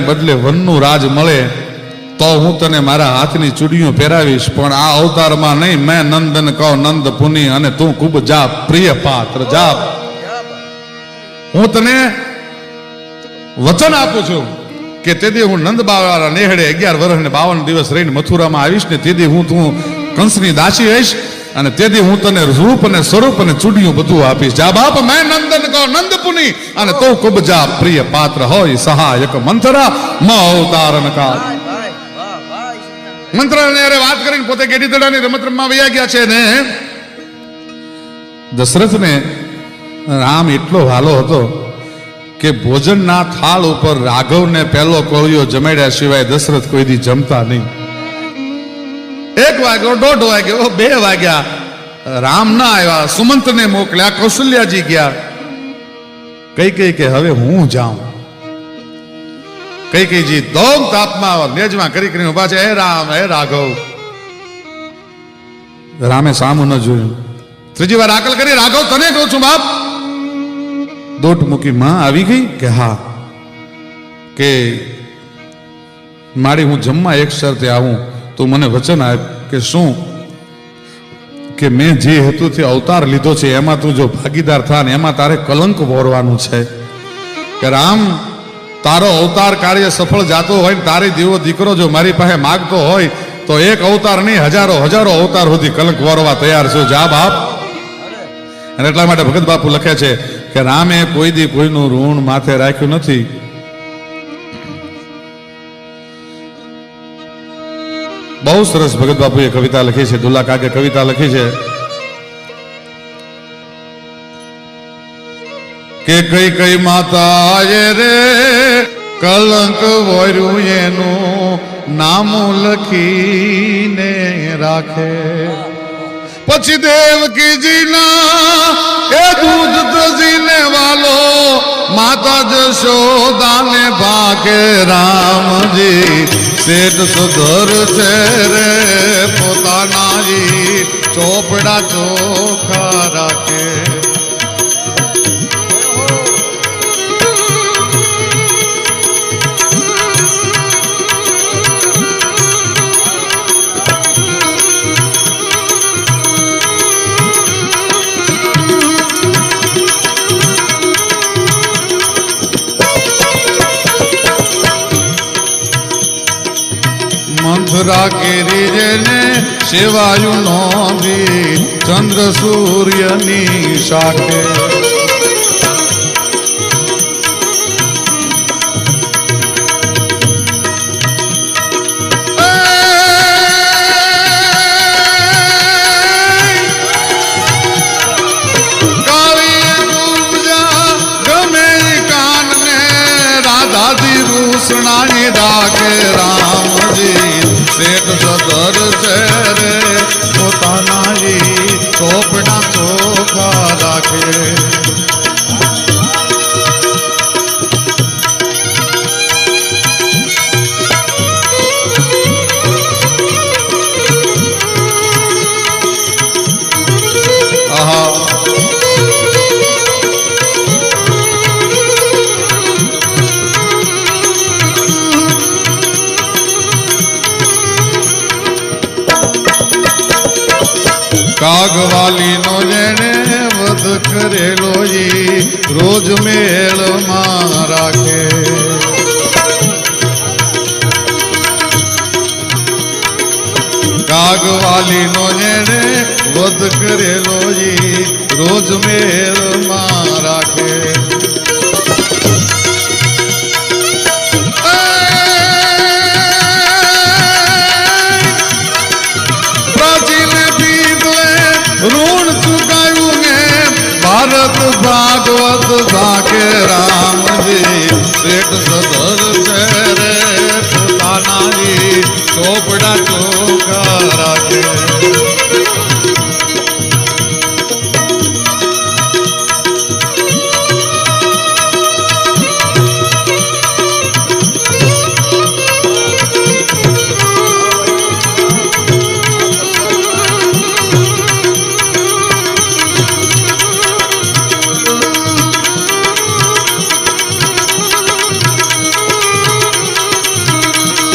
બદલે વનનું રાજ મળે તો હું તને મારા હાથની ચૂડીઓ પહેરાવીશ, પણ આ અવતારમાં નહીં. મેં નંદન કહો નંદ પુની અને તું ખૂબ જા પ્રિય પાત્ર જા. હું તને વચન આપું છું કે તેથી હું નંદ બાવાના નેહડે 11 વર્ષ ને 52 દિવસ રહીને મથુરામાં આવીશ ને તેથી હું તું કંસની દાસી રહીશ અને તેથી હું તને રૂપ અને સ્વરૂપ અને ચૂડિયું બધું આપીશ. જા બાપ મેં નંદન કહો નંદ પુની અને તું ખૂબ જા પ્રિય પાત્ર હોય સહાયક મંથરા મ અવતારન કાળ. મંત્રાને અરે વાત કરીને પોતે ગેડી દડાની રમત રમવા વયા ગયા છે ને દશરથને રામ એટલો વાલો હતો કે ભોજનના થાળ ઉપર રાઘવને પહેલો કોળિયો જમાડ્યા સિવાય દશરથ કોઈ દી જમતા નહીં. 1 વાગ્યો, 1:30 વાગ્યો, 2 વાગ્યા, રામ ના આવ્યા. સુમંતને મોકલ્યા, કૌશલ્યાજી ગયા. કઈ કે હવે હું જાઉં. કઈજી દોમ તાપમાં મેજમાં કરી ઉભા છે. હે રામ, હે રાઘવ. રામે સામું ન જોયું. 3જી વાર આકલ કરી, રાઘવ તને કહું છું બાપ. દોટ મૂકી માં આવી ગઈ કે હા, કે મારી હું જમવા એક શરતે આવું, તું મને વચન આપ. કે શું? કે મેં જે હેતુથી અવતાર લીધો છે એમાં તું જો ભાગીદાર થા ને એમાં તારે કલંક વોરવાનું છે. કે રામ, તારો અવતાર કાર્ય સફળ જાતો હોય ને તારી દીવો દીકરો જો મારી પાસે માગતો હોય તો એક અવતાર નહીં, હજારો અવતાર સુધી કલંક વોરવા તૈયાર છું. જા બાપ. અને એટલા માટે ભગત બાપુ લખે છે કે રામે કોઈ દી કોઈનું ઋણ માથે રાખ્યું નથી. બહુ સરસ ભગત બાપુએ કવિતા લખી છે, દુલ્લા કાકે કવિતા લખી છે કે કઈ માતા રે કલંક વર્યું એનું નામ લખીને રાખે. પછી દેવકીજીના એ દૂધ તજીને વાલો માતા જશોદાને ભાગે. રામજી શેઠ સુધર છે રે પોતાના ચોપડા ચોખા રાખે. મંથરા કેરી જેને સેવાયું નોંધી ચંદ્ર સૂર્યની શાખે. રાધાજી રૂસણાની રાખે. રામજી શેઠ સદર છે રે પોતાના ચોપડા ચોખા રાખે. કાગવાલી નો જેને વધ કરેલો રોજ મેળમાં રાખે. કાગવાલી નો જેને વધ કરેલો રોજ મેળમાં રાખે. ઋણ ચુકાયું ને ભારત ભાગવત ભાગે. રામજી શેઠ સદર છે રે પોતાના ચોપડા ચોખા રાખે.